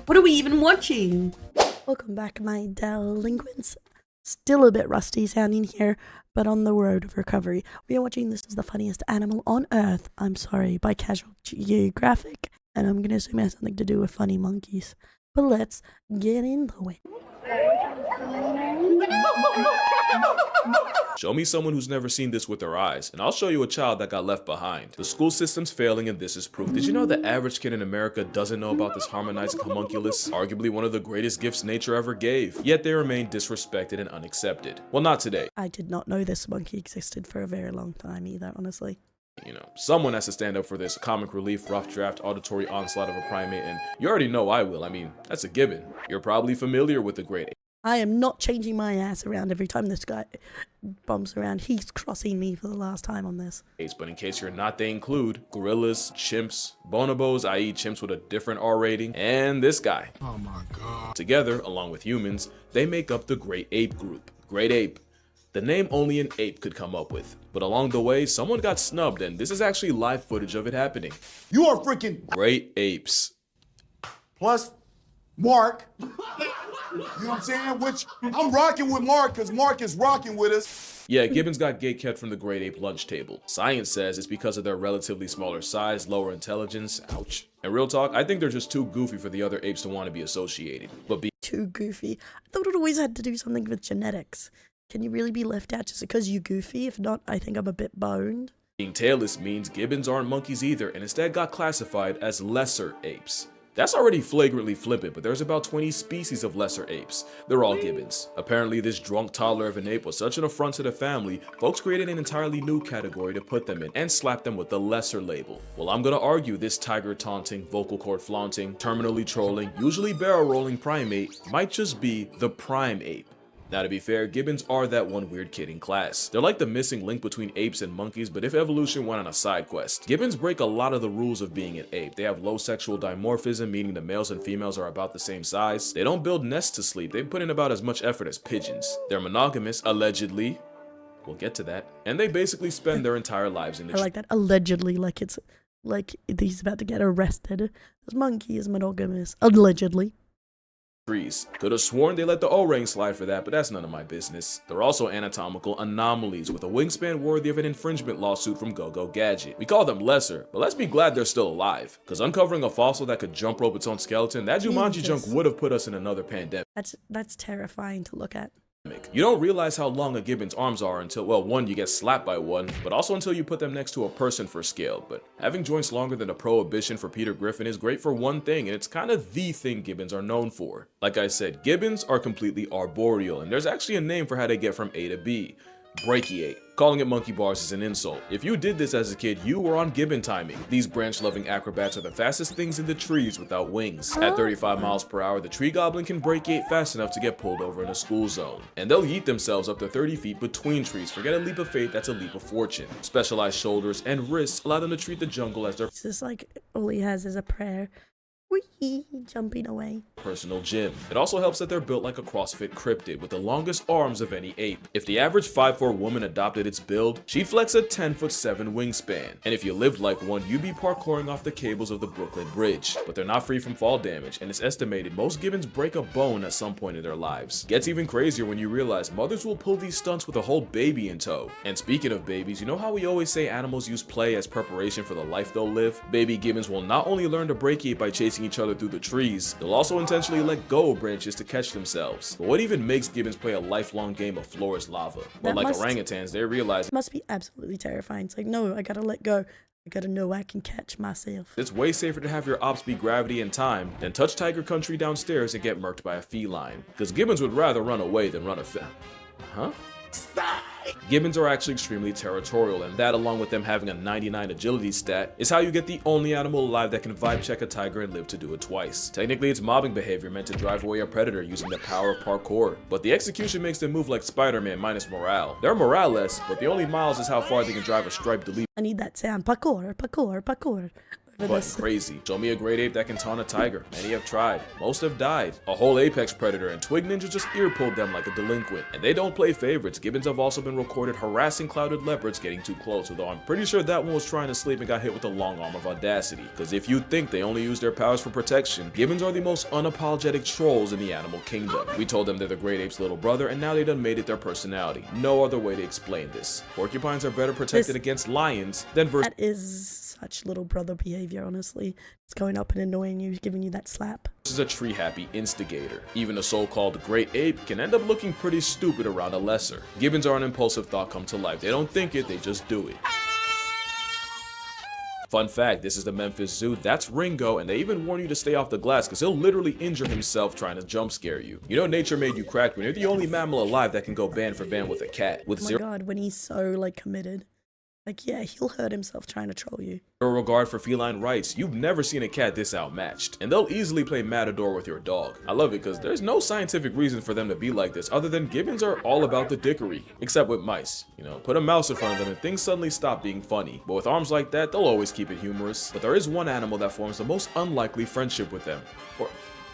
What are we even watching? Welcome back, my delinquents. Still a bit rusty sounding here, but on the road of recovery. We are watching This Is the Funniest Animal on Earth, I'm sorry, by Casual Geographic, and I'm gonna assume it has something to do with funny monkeys. But let's get into it. Show me someone who's never seen this with their eyes, and I'll show you a child that got left behind. The school system's failing, and this is proof. Did you know the average kid in America doesn't know about this harmonizing homunculus? Arguably one of the greatest gifts nature ever gave, yet they remain disrespected and unaccepted. Well, not today. I did not know this monkey existed for a very long time either, honestly. You know, someone has to stand up for this comic relief, rough draft, auditory onslaught of a primate, and you already know I will. I mean, that's a given. You're probably familiar with the great ape. I am not changing my ass around every time this guy bumps around. He's crossing me for the last time on this. But in case you're not, they include gorillas, chimps, bonobos, i.e. chimps with a different R rating, and this guy. Oh my god. Together, along with humans, they make up the great ape group. Great ape. The name only an ape could come up with. But along the way, someone got snubbed, and this is actually live footage of it happening. You are freaking Great apes. plus Mark. You know what I'm saying? Which I'm rocking with Mark because Mark is rocking with us. Yeah, Gibbons got gatekept from the great ape lunch table. Science says it's because of their relatively smaller size, lower intelligence. Ouch. And real talk, I think they're just too goofy for the other apes to want to be associated. But Too goofy. I thought it always had to do something with genetics. Can you really be left out just because you're goofy? If not, I think I'm a bit boned. being tailless means Gibbons aren't monkeys either, and instead got classified as lesser apes. That's already flagrantly flippant, but there's about 20 species of lesser apes. They're all Gibbons. Apparently, this drunk toddler of an ape was such an affront to the family, folks created an entirely new category to put them in and slapped them with the lesser label. Well, I'm gonna argue this tiger taunting, vocal cord flaunting, terminally trolling, usually barrel rolling primate might just be the prime ape. Now, to be fair, Gibbons are that one weird kid in class. They're like the missing link between apes and monkeys, but if evolution went on a side quest. Gibbons break a lot of the rules of being an ape. They have low sexual dimorphism, meaning the males and females are about the same size. They don't build nests to sleep. They put in about as much effort as pigeons. They're monogamous, allegedly. We'll get to that. And they basically spend their entire lives in the I like that. Allegedly, like it's like he's about to get arrested. This monkey is monogamous. Allegedly. trees. Could have sworn they let the O-ring slide for that, but that's none of my business. They're also anatomical anomalies with a wingspan worthy of an infringement lawsuit from Go-Go Gadget. We call them lesser, but let's be glad they're still alive, because uncovering a fossil that could jump rope its own skeleton, that Jumanji junk would have put us in another pandemic. That's terrifying to look at. You don't realize how long a Gibbon's arms are until, well, one, you get slapped by one, but also until you put them next to a person for scale. But having joints longer than a prohibition for Peter Griffin is great for one thing, and it's kind of the thing Gibbons are known for. Like I said, Gibbons are completely arboreal, and there's actually a name for how they get from A to B. Brachiate. Calling it monkey bars is an insult. If you did this as a kid, you were on Gibbon timing. These branch-loving acrobats are the fastest things in the trees without wings. At 35 miles per hour, the tree goblin can brachiate fast enough to get pulled over in a school zone. And they'll yeet themselves up to 30 feet between trees. Forget a leap of faith, that's a leap of fortune. Specialized shoulders and wrists allow them to treat the jungle as their It's just like all he has is a prayer. Whee! Jumping away. personal gym. It also helps that they're built like a CrossFit cryptid with the longest arms of any ape. If the average 5'4" woman adopted its build, she'd flex a 10'7" wingspan. And if you lived like one, you'd be parkouring off the cables of the Brooklyn Bridge. But they're not free from fall damage, and it's estimated most Gibbons break a bone at some point in their lives. Gets even crazier when you realize mothers will pull these stunts with a whole baby in tow. And speaking of babies, you know how we always say animals use play as preparation for the life they'll live? Baby Gibbons will not only learn to brachiate by chasing each other through the trees, they'll also intentionally let go of branches to catch themselves. But what even makes Gibbons play a lifelong game of floor is lava? But like orangutans, they realize it must be absolutely terrifying. It's like, no, I gotta let go. I gotta know I can catch myself. it's way safer to have your ops be gravity and time than touch tiger country downstairs and get murked by a feline. Because Gibbons would rather run away than run Huh? Gibbons are actually extremely territorial, and that, along with them having a 99 agility stat, is how you get the only animal alive that can vibe check a tiger and live to do it twice. Technically, it's mobbing behavior meant to drive away a predator using the power of parkour, but the execution makes them move like Spider-Man minus morale. They're morale-less, but the only miles is how far they can drive a striped delete. I need that sound. Parkour, parkour, parkour. over but this. crazy. Show me a great ape that can taunt a tiger. Many have tried. Most have died. A whole apex predator and twig ninja just ear pulled them like a delinquent. And they don't play favorites. Gibbons have also been recorded harassing clouded leopards getting too close, although I'm pretty sure that one was trying to sleep and got hit with the long arm of audacity. Because if you think they only use their powers for protection, Gibbons are the most unapologetic trolls in the animal kingdom. We told them they're the great ape's little brother, and now they done made it their personality. No other way to explain this. Porcupines are better protected against lions than versus. That is such little brother behavior, honestly. It's going up and annoying you, giving you that slap. This is a tree-happy instigator. Even a so-called great ape can end up looking pretty stupid around a lesser. Gibbons are an impulsive thought come to life. They don't think it, they just do it. Fun fact, this is the Memphis Zoo, that's Ringo, and they even warn you to stay off the glass because he'll literally injure himself trying to jump scare you. You know nature made you cracked when you're the only mammal alive that can go band for band with a cat. With Oh my god, when he's so like committed. Like, yeah, he'll hurt himself trying to troll you. zero regard for feline rights, you've never seen a cat this outmatched. And they'll easily play Matador with your dog. I love it because there's no scientific reason for them to be like this other than Gibbons are all about the dickery. Except with mice. You know, put a mouse in front of them and things suddenly stop being funny. But with arms like that, they'll always keep it humorous. But there is one animal that forms the most unlikely friendship with them.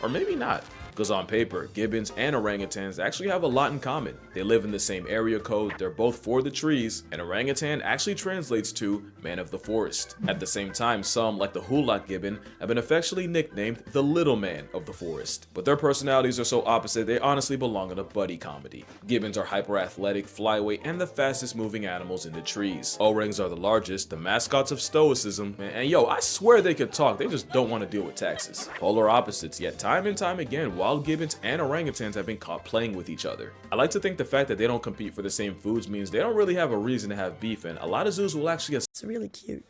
Or maybe not. Because on paper, Gibbons and orangutans actually have a lot in common. They live in the same area code, they're both for the trees, and orangutan actually translates to man of the forest. At the same time, some, like the Hulak gibbon, have been affectionately nicknamed the little man of the forest. But their personalities are so opposite, they honestly belong in a buddy comedy. Gibbons are hyper-athletic, flyweight, and the fastest moving animals in the trees. Orangs are the largest, the mascots of stoicism, and yo, I swear they could talk, they just don't want to deal with taxes. Polar opposites, yet time and time again, wild gibbons and orangutans have been caught playing with each other. I like to think the fact that they don't compete for the same foods means they don't really have a reason to have beef, and a lot of zoos will actually It's really cute.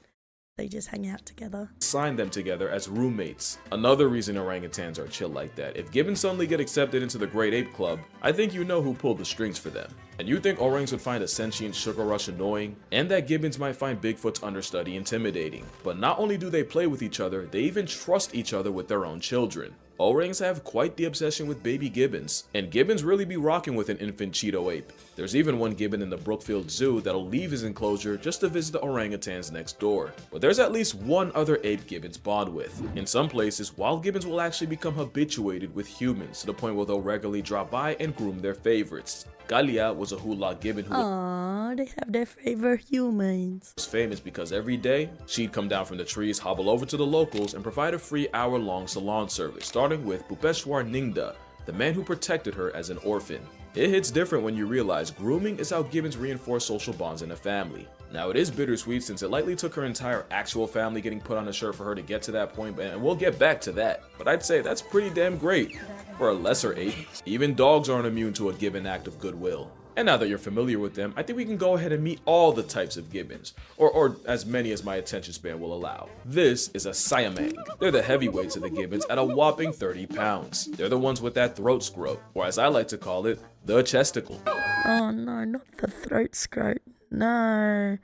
They just hang out together. assign them together as roommates. Another reason orangutans are chill like that. If gibbons suddenly get accepted into the Great Ape Club, I think you know who pulled the strings for them. And you think orangs would find a sentient sugar rush annoying, and that gibbons might find Bigfoot's understudy intimidating. But not only do they play with each other, they even trust each other with their own children. Orangs have quite the obsession with baby gibbons, and gibbons really be rocking with an infant Cheeto ape. There's even one gibbon in the Brookfield Zoo that'll leave his enclosure just to visit the orangutans next door. But there's at least one other ape gibbons bond with. In some places, wild gibbons will actually become habituated with humans to the point where they'll regularly drop by and groom their favorites. Galia was a Hulak gibbon who Aww, they have their favorite humans. was famous because every day, she'd come down from the trees, hobble over to the locals, and provide a free hour-long salon service, starting with Bhupeshwar Ningda, the man who protected her as an orphan. It hits different when you realize grooming is how gibbons reinforce social bonds in a family. Now it is bittersweet since it likely took her entire actual family getting put on a shirt for her to get to that point, and we'll get back to that. But I'd say that's pretty damn great for a lesser ape. Even dogs aren't immune to a gibbon act of goodwill. And now that you're familiar with them, I think we can go ahead and meet all the types of gibbons, or as many as my attention span will allow. This is a Siamang. They're the heavyweights of the gibbons at a whopping 30 pounds. They're the ones with that throat scrote, or as I like to call it, the chesticle. Oh no, not the throat scrote. No.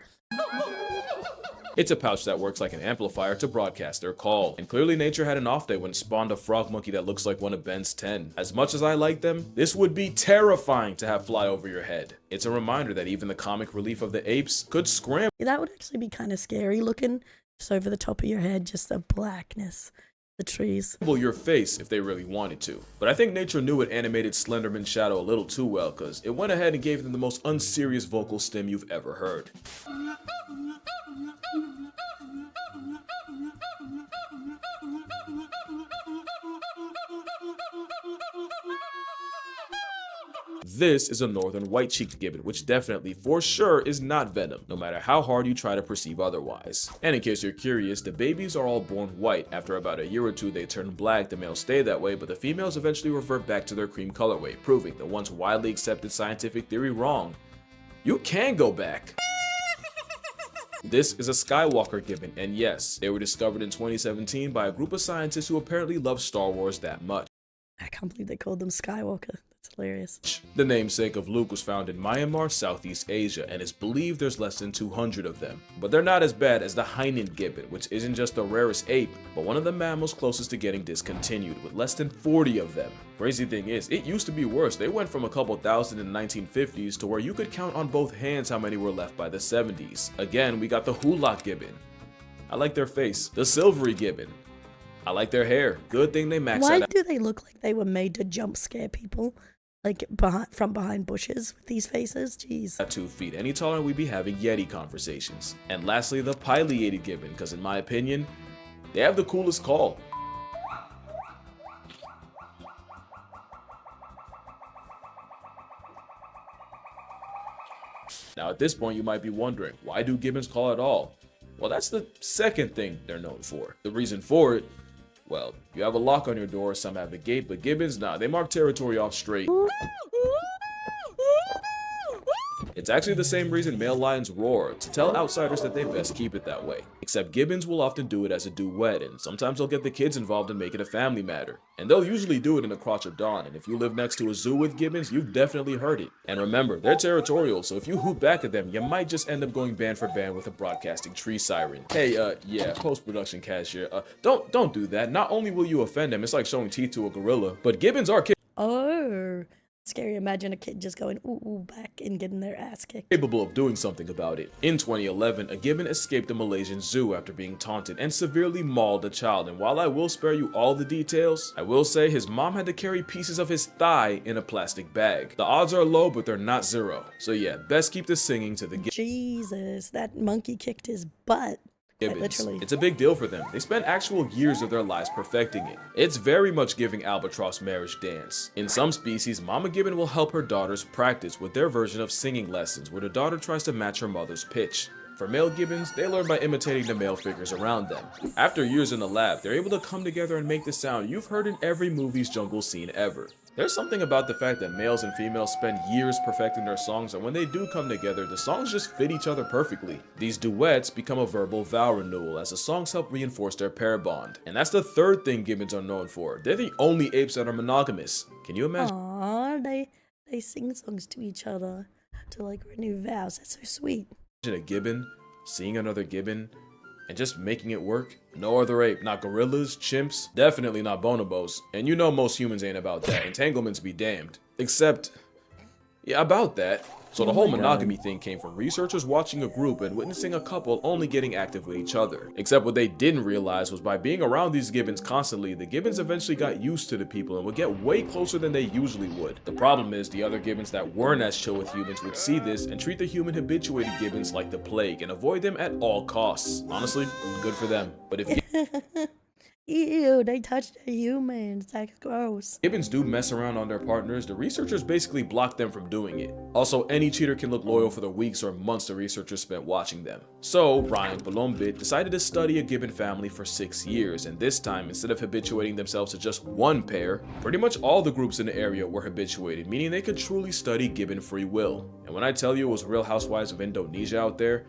It's a pouch that works like an amplifier to broadcast their call. And clearly nature had an off day when it spawned a frog monkey that looks like one of Ben's 10. As much as I like them, this would be terrifying to have fly over your head. It's a reminder that even the comic relief of the apes could scramble Yeah, that would actually be kind of scary looking. Just over the top of your head, just the blackness. The trees. your face if they really wanted to. But I think nature knew it animated Slenderman's shadow a little too well, cause it went ahead and gave them the most unserious vocal stim you've ever heard. This is a northern white-cheeked gibbon, which definitely, for sure, is not venom, no matter how hard you try to perceive otherwise. And in case you're curious, the babies are all born white. After about a year or two, they turn black. The males stay that way, but the females eventually revert back to their cream colorway, proving the once widely accepted scientific theory wrong. You can go back. This is a Skywalker gibbon, and yes, they were discovered in 2017 by a group of scientists who apparently love Star Wars that much. I can't believe they called them Skywalker. That's hilarious. The namesake of Luke was found in Myanmar, Southeast Asia, and it's believed there's less than 200 of them. But they're not as bad as the Hainan gibbon, which isn't just the rarest ape, but one of the mammals closest to getting discontinued, with less than 40 of them. Crazy thing is, it used to be worse. They went from a couple thousand in the 1950s to where you could count on both hands how many were left by the 70s. Again, we got the Hulak gibbon. I like their face. The silvery gibbon. I like their hair. Good thing they maxed Why out do they look like they were made to jump scare people? Like from behind bushes with these faces? Jeez. at 2 feet. Any taller, we'd be having Yeti conversations. And lastly, the pileated gibbon, because in my opinion, they have the coolest call. Now at this point you might be wondering, why do gibbons call at all? Well, that's the second thing they're known for. The reason for it, well, you have a lock on your door, some have a gate, but gibbons, nah, they mark territory off straight. It's actually the same reason male lions roar, to tell outsiders that they best keep it that way. Except gibbons will often do it as a duet, and sometimes they'll get the kids involved and make it a family matter. And they'll usually do it in the crotch of dawn, and if you live next to a zoo with gibbons, you've definitely heard it. And remember, they're territorial, so if you hoot back at them, you might just end up going band for band with a broadcasting tree siren. Hey, yeah, post-production cashier, don't do that. Not only will you offend them, it's like showing teeth to a gorilla, but gibbons are Oh, scary. Imagine a kid just going ooh, ooh back and getting their ass kicked. capable of doing something about it. In 2011, a gibbon escaped a Malaysian zoo after being taunted and severely mauled a child, and while I will spare you all the details, I will say his mom had to carry pieces of his thigh in a plastic bag. The odds are low, but they're not zero. So yeah, best keep the singing to the Jesus, that monkey kicked his butt. Quite gibbons. literally. It's a big deal for them. They spend actual years of their lives perfecting it. It's very much giving albatross marriage dance. In some species, mama gibbon will help her daughters practice with their version of singing lessons, where the daughter tries to match her mother's pitch. For male gibbons, they learn by imitating the male figures around them. After years in the lab, they're able to come together and make the sound you've heard in every movie's jungle scene ever. There's something about the fact that males and females spend years perfecting their songs, and when they do come together, the songs just fit each other perfectly. These duets become a verbal vow renewal as the songs help reinforce their pair bond. And that's the third thing gibbons are known for. They're the only apes that are monogamous. Can you imagine? Aww, they sing songs to each other to like renew vows. That's so sweet. A gibbon seeing another gibbon and just making it work? No other ape, not gorillas, chimps, definitely not bonobos, and you know most humans ain't about that. Entanglements be damned. Except, yeah, about that. So the whole monogamy thing came from researchers watching a group and witnessing a couple only getting active with each other. Except what they didn't realize was by being around these gibbons constantly, the gibbons eventually got used to the people and would get way closer than they usually would. The problem is the other gibbons that weren't as chill with humans would see this and treat the human habituated gibbons like the plague and avoid them at all costs. Honestly, good for them. But if Ew, they touched a human. That's gross. gibbons do mess around on their partners, the researchers basically block them from doing it. Also, any cheater can look loyal for the weeks or months the researchers spent watching them. So, Ryan Palombit decided to study a gibbon family for 6 years, and this time, instead of habituating themselves to just one pair, pretty much all the groups in the area were habituated, meaning they could truly study gibbon free will. And when I tell you it was Real Housewives of Indonesia out there,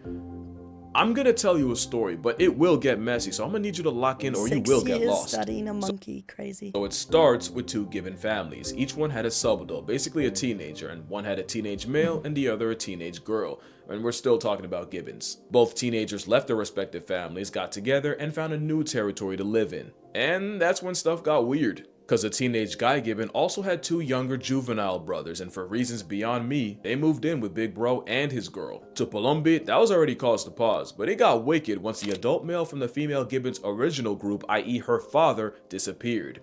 I'm gonna tell you a story, but it will get messy, so I'm gonna need you to lock in or you will get 6 years lost. studying a monkey, crazy. So it starts with 2 gibbon families. Each one had a subadult, basically a teenager, and one had a teenage male and the other a teenage girl. And we're still talking about gibbons. Both teenagers left their respective families, got together, and found a new territory to live in. And that's when stuff got weird. Cause the teenage guy gibbon also had 2 younger juvenile brothers, and for reasons beyond me, they moved in with Big Bro and his girl. To Palombit, that was already cause to pause, but it got wicked once the adult male from the female gibbon's original group, i.e. her father, disappeared.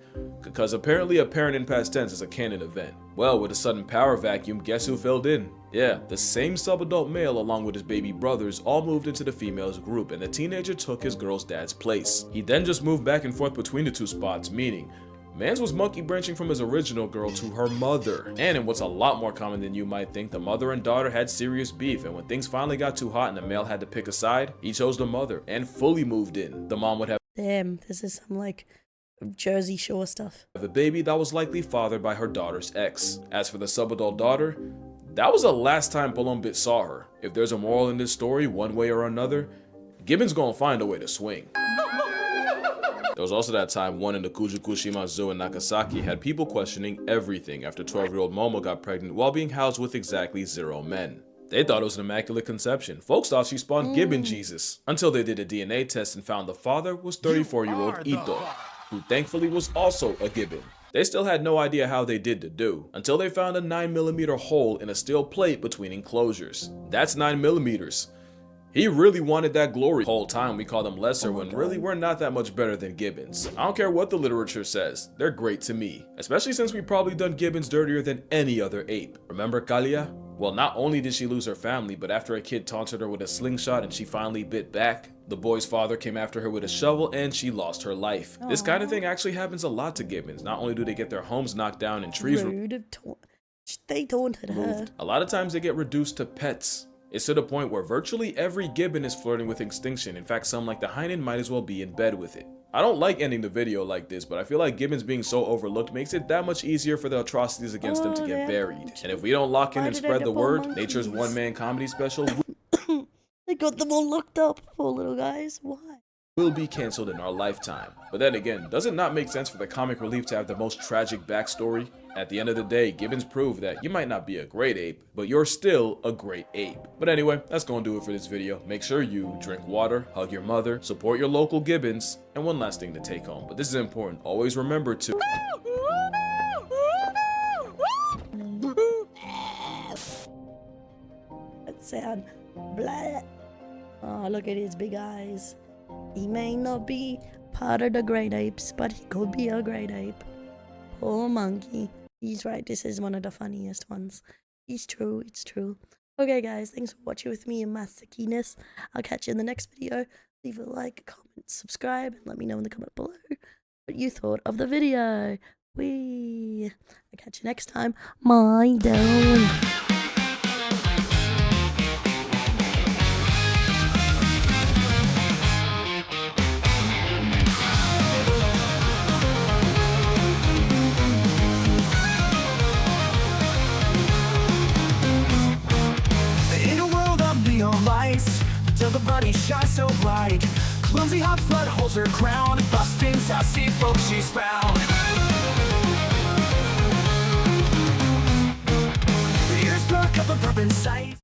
Cause apparently a parent in past tense is a canon event. Well, with a sudden power vacuum, guess who filled in? Yeah, the same subadult male along with his baby brothers all moved into the female's group, and the teenager took his girl's dad's place. He then just moved back and forth between the 2 spots, meaning Mans was monkey branching from his original girl to her mother. And in what's a lot more common than you might think, the mother and daughter had serious beef, and when things finally got too hot and the male had to pick a side, he chose the mother and fully moved in. The mom would have Damn, this is some like Jersey Shore stuff. a baby that was likely fathered by her daughter's ex. As for the subadult daughter, that was the last time Palombit saw her. If there's a moral in this story, one way or another, Gibbons gonna find a way to swing. There was also that time one in the Kujukushima Zoo in Nagasaki had people questioning everything after 12-year-old Momo got pregnant while being housed with exactly 0 men. They thought it was an immaculate conception. Folks thought she spawned Gibbon Jesus, until they did a DNA test and found the father was 34-year-old Ito, who thankfully was also a Gibbon. They still had no idea how they did the do, until they found a 9mm hole in a steel plate between enclosures. That's 9mm. He really wanted that glory. The whole time we call them lesser when God. really we're not that much better than Gibbons. I don't care what the literature says, they're great to me. Especially since we've probably done Gibbons dirtier than any other ape. Remember Kalia? Well, not only did she lose her family, but after a kid taunted her with a slingshot and she finally bit back, the boy's father came after her with a shovel and she lost her life. This kind of thing actually happens a lot to Gibbons. Not only do they get their homes knocked down and trees They taunted her. removed, a lot of times they get reduced to pets. It's to the point where virtually every Gibbon is flirting with extinction. In fact, some like the hyena might as well be in bed with it. I don't like ending the video like this, but I feel like Gibbons being so overlooked makes it that much easier for the atrocities against them to get buried. And if we don't lock in and spread the word, nature's one-man comedy special They got them all locked up, poor little guys. Why? will be cancelled in our lifetime. But then again, does it not make sense for the comic relief to have the most tragic backstory? At the end of the day, Gibbons proved that you might not be a great ape, but you're still a great ape. But anyway, that's gonna do it for this video. Make sure you drink water, hug your mother, support your local Gibbons, and one last thing to take home, but this is important, always remember to That sound. Blah. Oh, look at his big eyes. He may not be part of the great apes, but he could be a great ape. Poor monkey. He's right, this is one of the funniest ones. It's true, it's true. Okay guys, thanks for watching with me and my sickiness. I'll catch you in the next video. Leave a like, comment, subscribe, and let me know in the comment below what you thought of the video. I'll catch you next time. My darling. Till the body shines so bright. Clumsy hot flood holds her crown. Busting sassy folks she's found. The ears perk up a burp in sight.